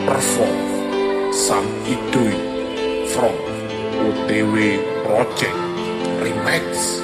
perform Sang Idui from OTW Project Remix.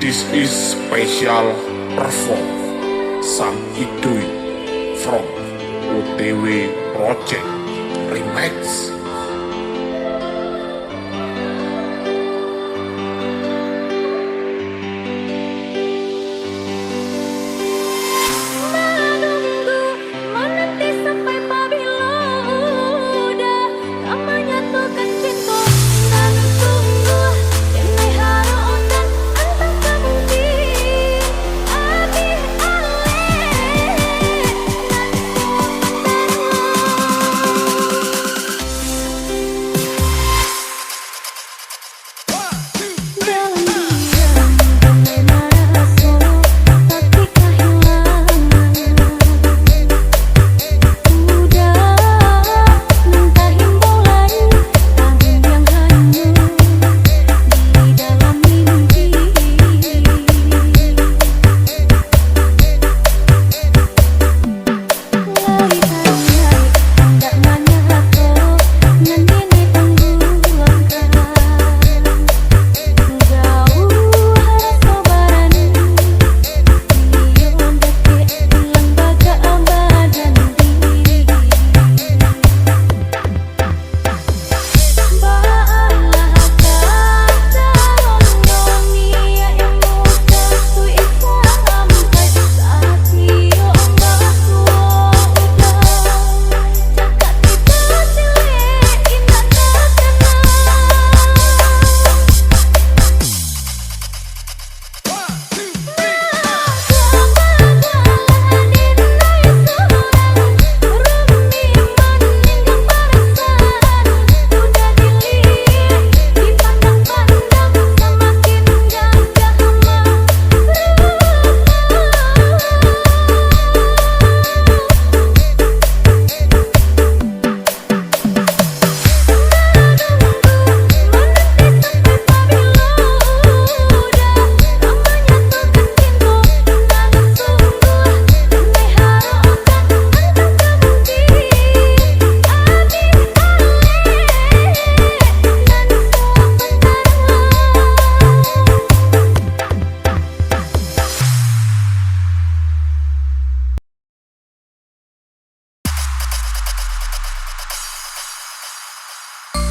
This is special perform Sang Idui from OTW Project Remix.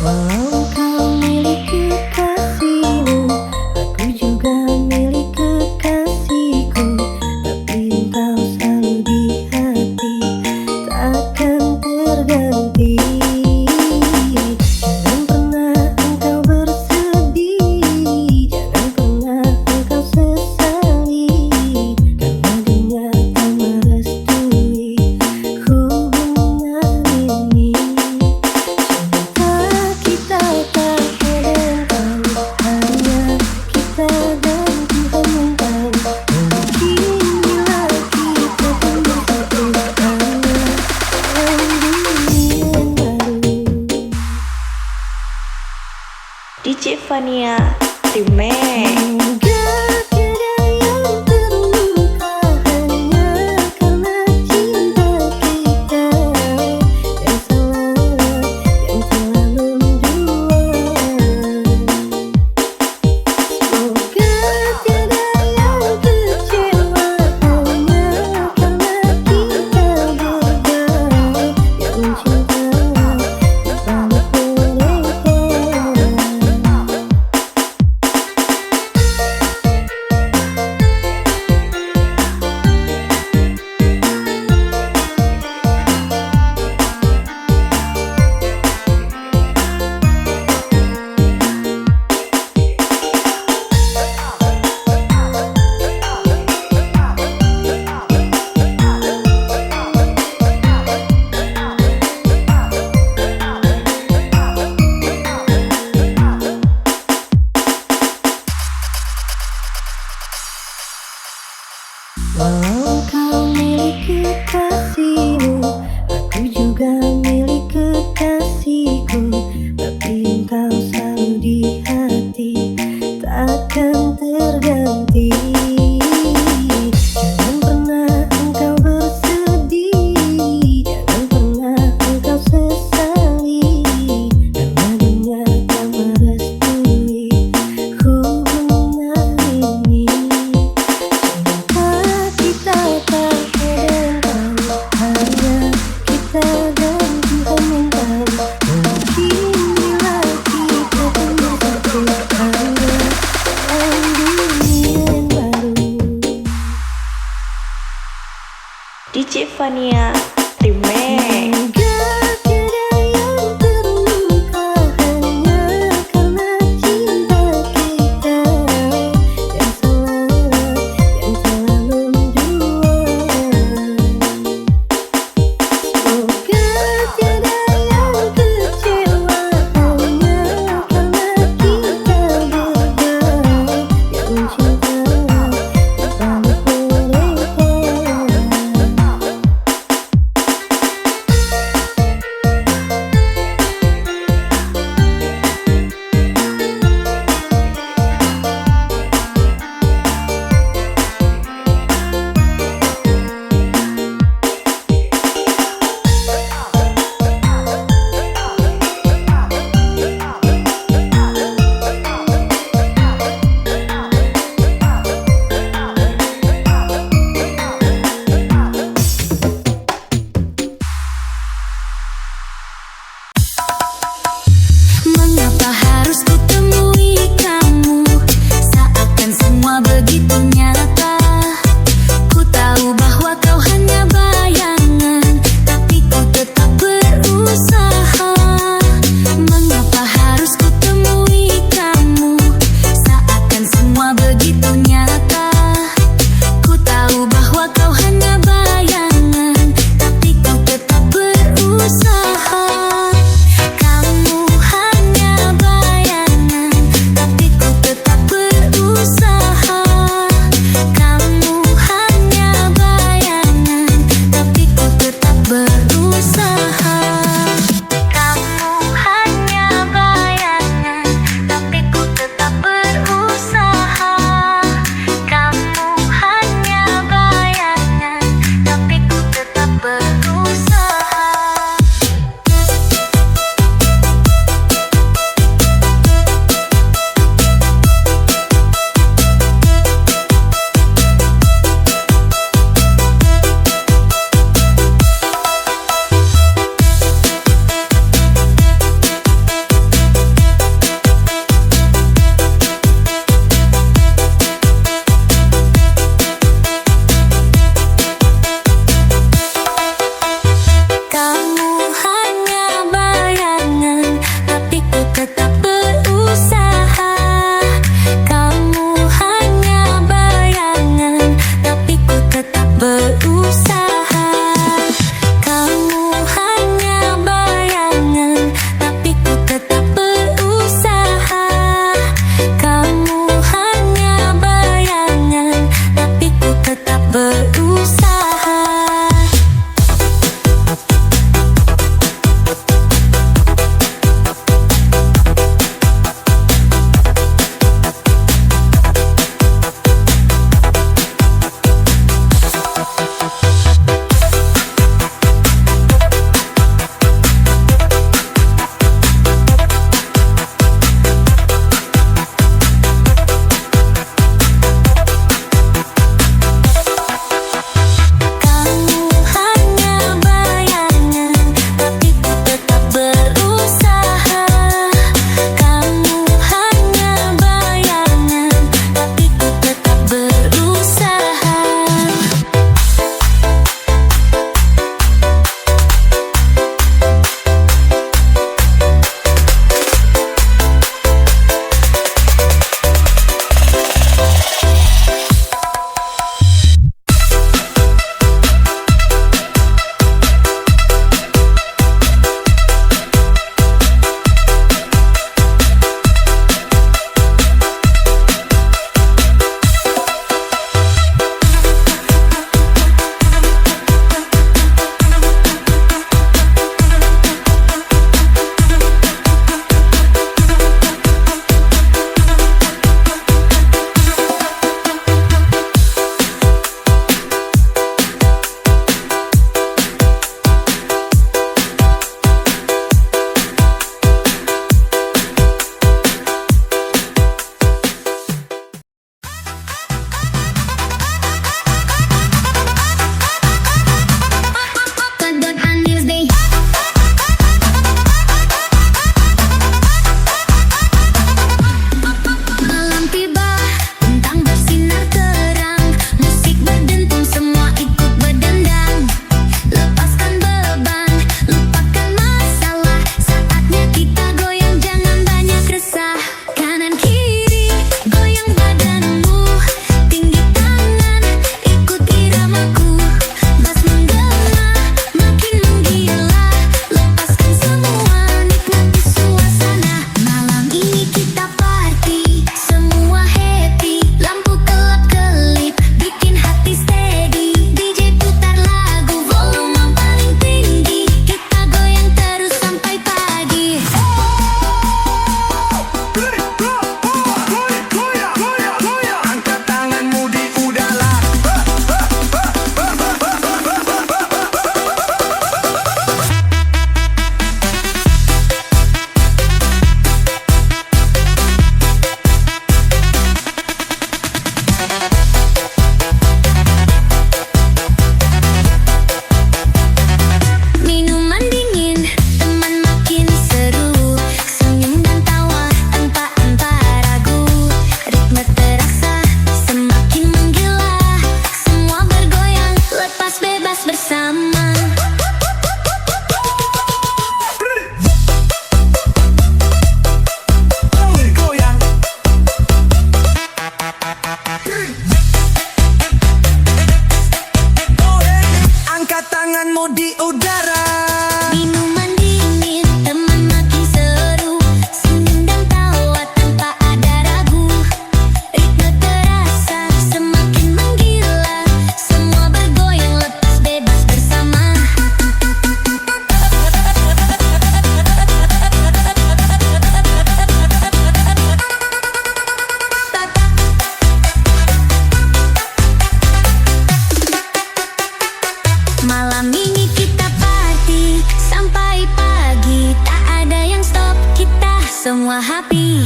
Walau kau milik kekasihmu, aku juga milik kekasihku. Tapi engkau selalu di hati, takkan terganti. Jangan pernah engkau bersedih, jangan pernah engkau sesali, karena dunia tak merestui hubungan ini. Cinta kita tak berdendam, hanya kita dan Tuhan yang tahu. Mungkin bila kita pun bersatu, hanya dalam dunia yang baru. DJ Fania Remix. Semoga tiada yang terluka hanya karena cinta kita yang salah, yang telah mendua. Semoga tiada yang kecewa hanya karena kita berdua yang cinta balik mereka. Walau kau milik kekasihmu, aku juga milik kekasihku. Tapi engkau selalu di hati, takkan terganti. Jangan pernah engkau bersedih, jangan pernah engkau sesali, karena dunia tak merestui hubungan ini. Cinta kita tak berdendam, hanya kita dan Tuhan yang tahu. Mungkin bila kita pun bersatu, hanya dalam dunia yang baru. DJ Fania Remix. Semoga tiada yang terluka hanya karena cinta kita yang salah, yang telah mendua. Semoga tiada yang kecewa hanya karena kita berdua yang cinta balik mereka. semua happy.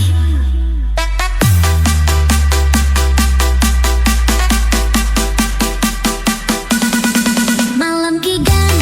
Malam kigan,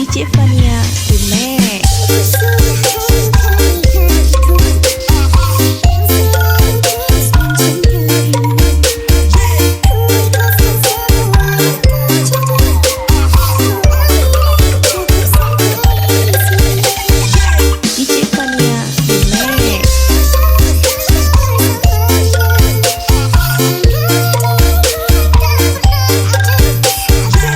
DJ Fania Remix. DJ Fania Remix.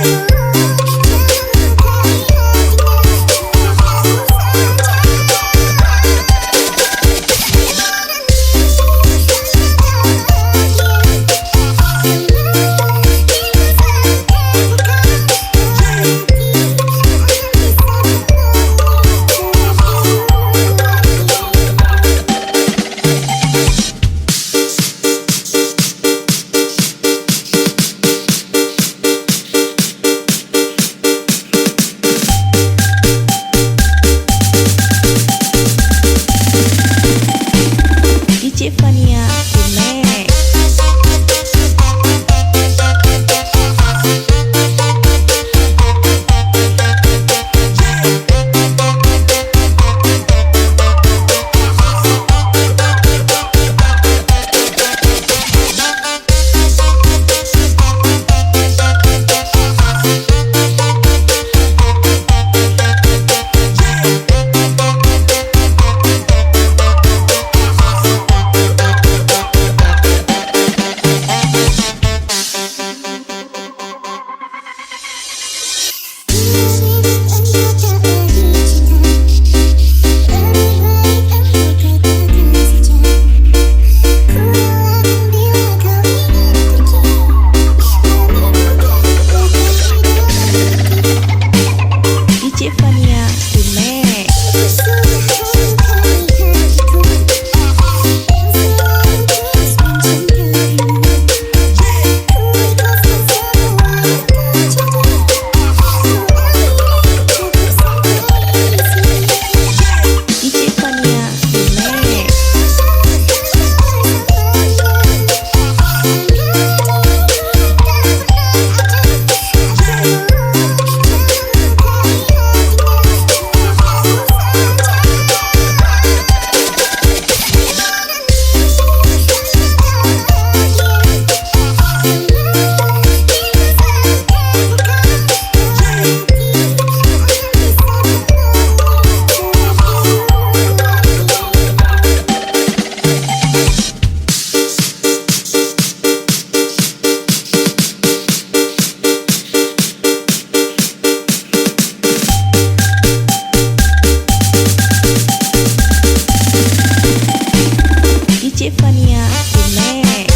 DJ Fania Remix. DJ Fania Remix.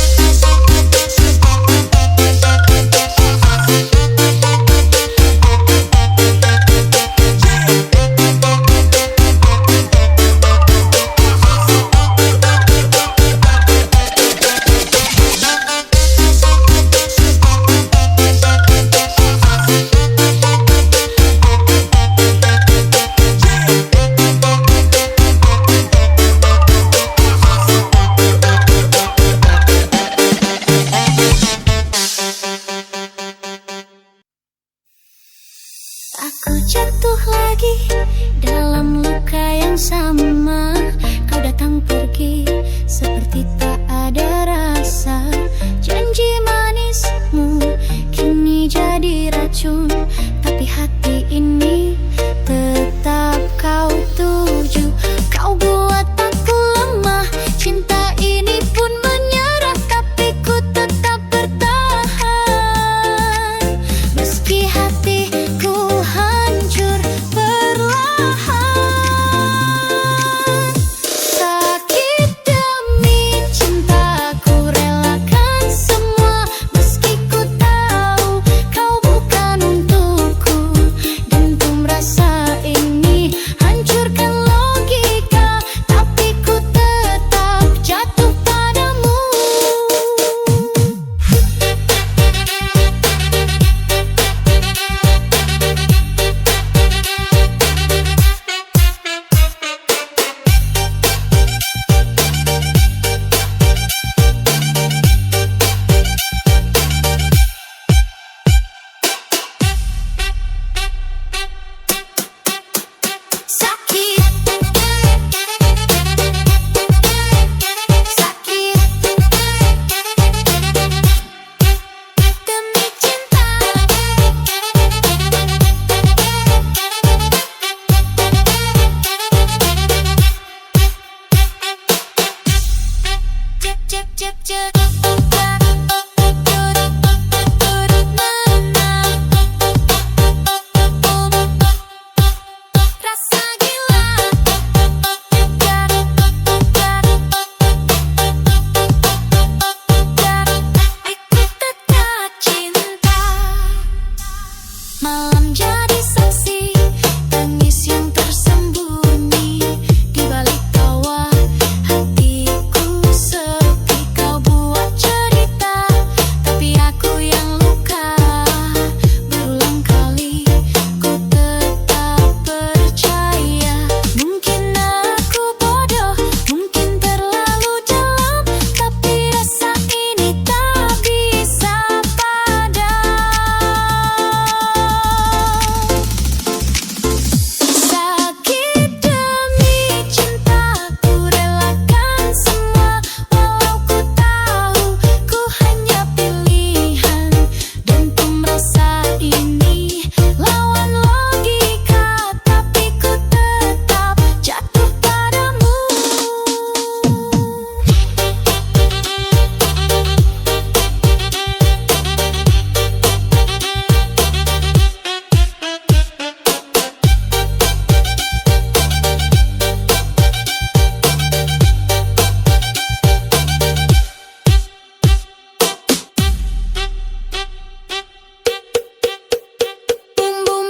Aku jatuh lagi dalam luka yang sama. Kau datang pergi seperti tak ada rasa. Janji manismu kini jadi racun, tapi hati ini tetap kau tuju. Kau buat aku lemah, cinta ini pun menyerah, tapi ku tetap bertahan. Meski hatiku hancur perlahan, sakit demi cintaku relakan semua. Meski ku tahu kau bukan untukku, dan ku merasa ini hancurkan logika, tapi ku tetap jatuh padamu. Sakit, sakit demi cinta. Cep cep cep rasa gila. Aku tetap cinta. Malam jadi saksi tangis yang tersembunyi di balik tawa. Hatiku sepi, kau buat cerita, tapi aku yang luka. Berulang kali ku tetap percaya. Mungkin aku bodoh, mungkin terlalu dalam, tapi rasa ini tak bisa padam. Sakit demi cintaku relakan semua, walau ku tahu ku hanya pilihan, dan ku merasa ini lawan logika, tapi ku tetap jatuh padamu. Boom boom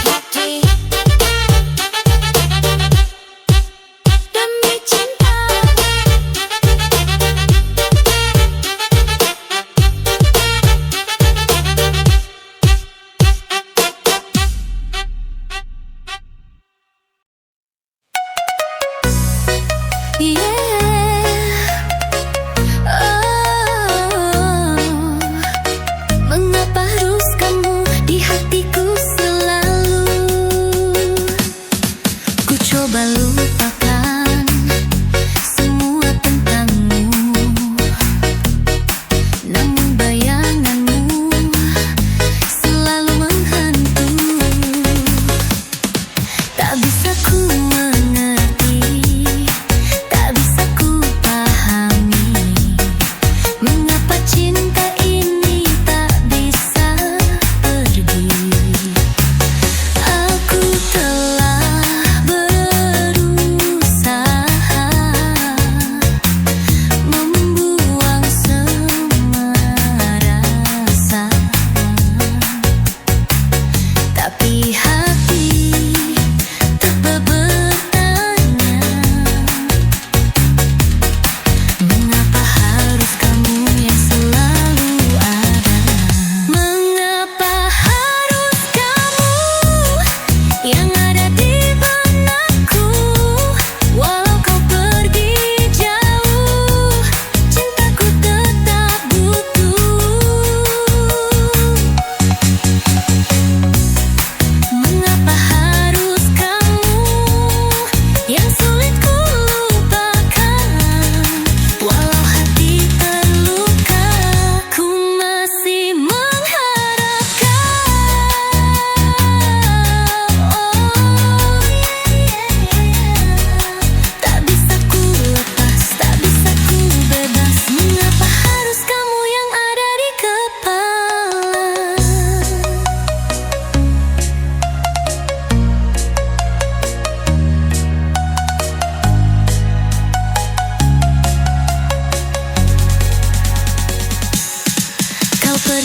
lagi demi cinta. Mengapa harus kamu di hatiku selalu? Ku coba lupakan semua tentangmu, namun bayanganmu selalu menghantui. Tak bisa ku mengerti, tak bisa ku pahami, mengapa cinta ini tak bisa pergi. Aku telah berubah.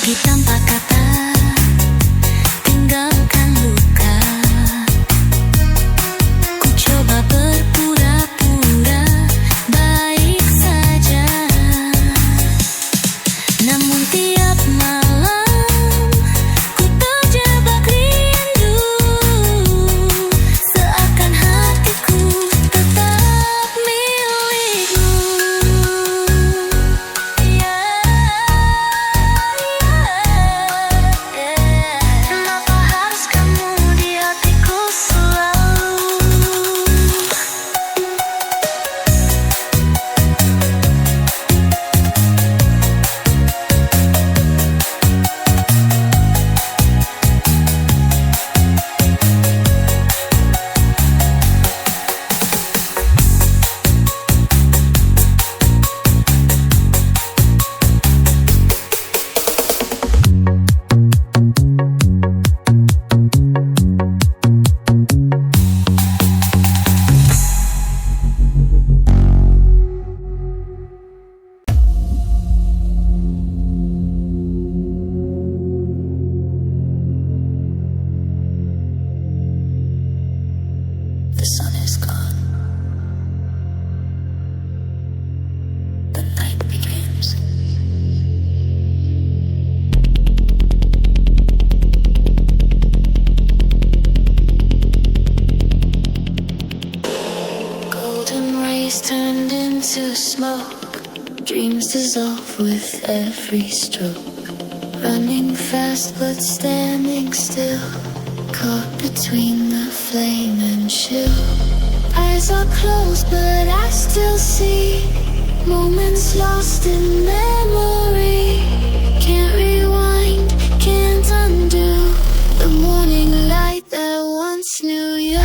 Pergi tanpa kata, tinggalkan luka. Ku coba berpura-pura baik saja, namun tiap malam ku terjebak rindu, seakan hatiku tetap milikmu. Kenapa harus kamu di hatiku selalu? The sun is gone. The night begins. Golden rays turned into smoke. Dreams dissolve with every stroke. Running fast but standing still, caught between the flame and chill. Eyes are closed but I still see moments lost in memory. Can't rewind, can't undo the morning light that once knew you.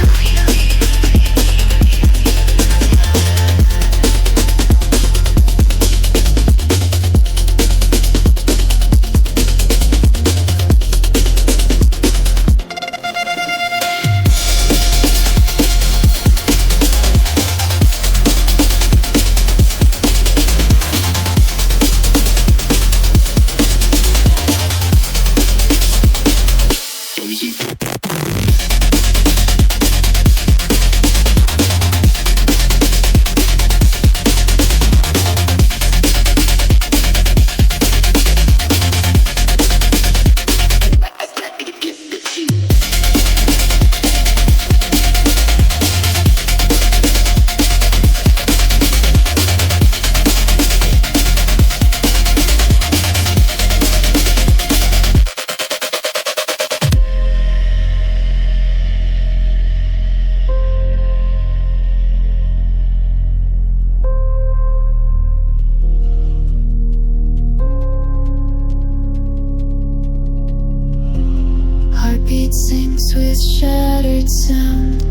Heartbeat sinks with shattered sound.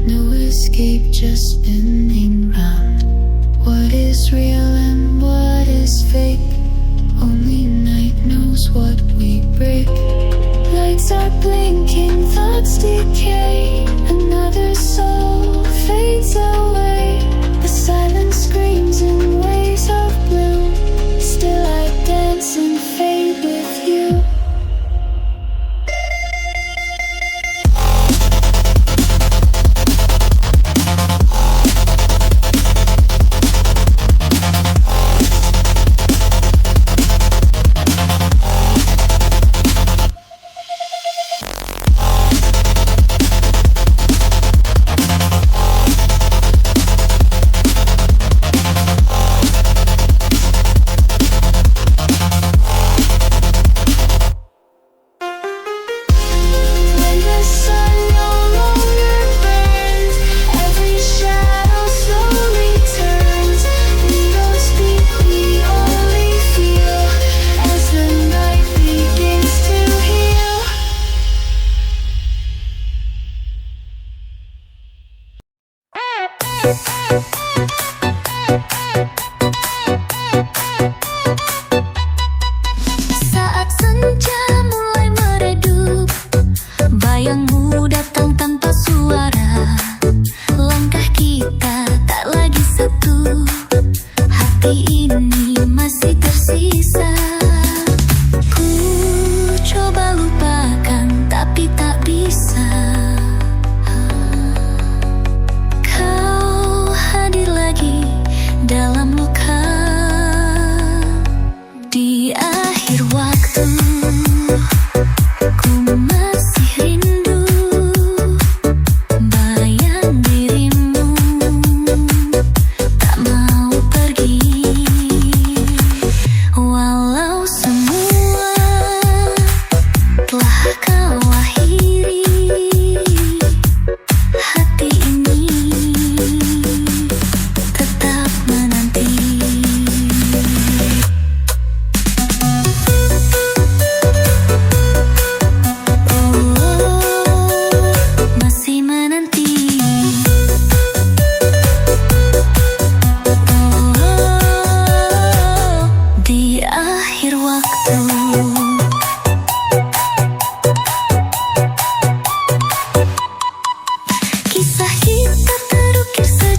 No escape, just spinning round. What is real and what is fake? Only night knows what we break. Lights are blinking, thoughts decay. Another soul fades away. The silence screams in waves of blue. Still I dance and fade with you. Saat senja mulai meredup, bayangmu datang tanpa suara. Langkah kita tak lagi satu, hati ini masih tersisa. Ku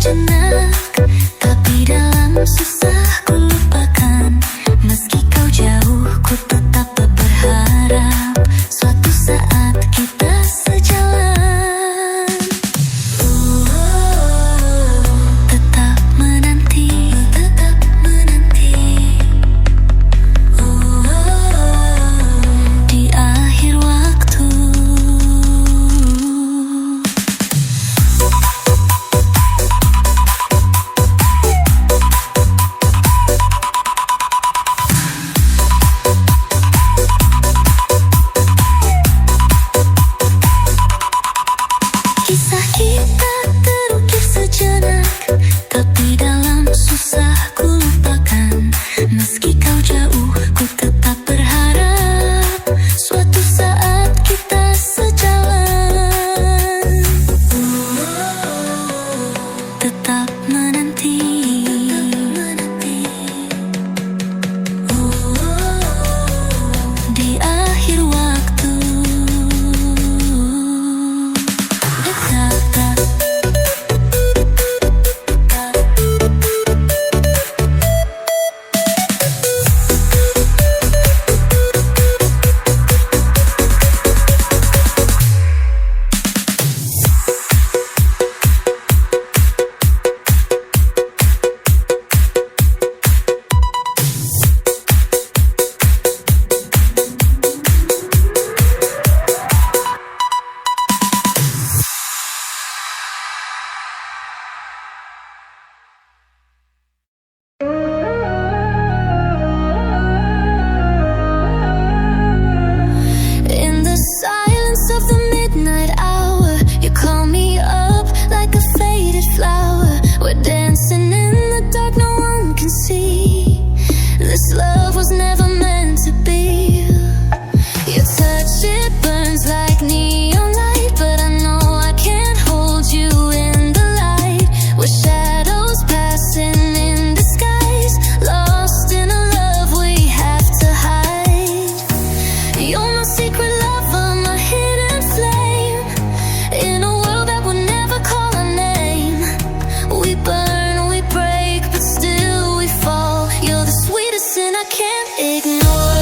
sejenak, tapi dalam susah ku lupakan. Meski kau jauh, ku tetap berharap suatu saat kita sejalan. Tetap menanti, tetap menanti. Di akhir waktu. Kisah kita terukir sejenak, tapi dalam susah ku lupakan. Meski kau jauh, ku tetap berharap suatu saat kita sejalan. Tetap menanti, di akhir waktu. In the silence of the midnight hour, you call me up like a faded flower. We're dancing in the dark, no one can see. This love was never meant to be. Your touch, it burns like neon light, but I know I can't hold you in the light. We're shadows passing in disguise, lost in a love we have to hide. You're my secret lover, my hidden flame. In a world that would never call our name. We burn, we break, but still we fall. You're the sweetest sin I can't ignore.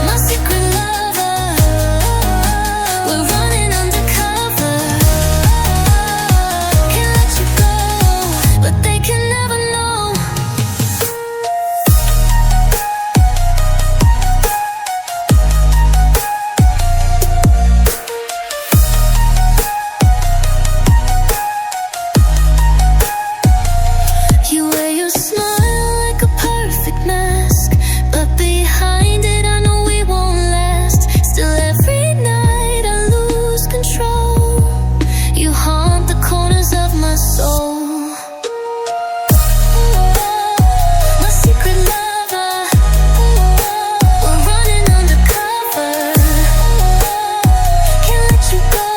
My secret lover, we're running undercover. Can't let you go, but they can never know. You wear your smile like a perfect mask, but behind it I know we won't last. Still every night I lose control. You haunt the corners of my soul. My secret lover, we're running undercover. Can't let you go,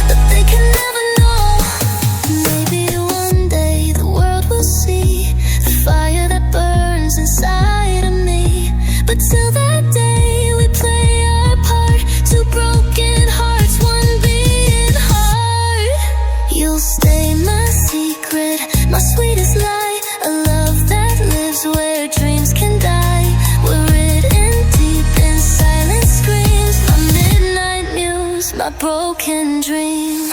but they can never know. Maybe one day the world will see the fire that burns inside of me. But till that day we play our part, two broken hearts, one beating heart. You'll stay my secret, my sweetest lie, a love that lives where dreams can die. We're written deep in silent screams, my midnight muse, my broken dream.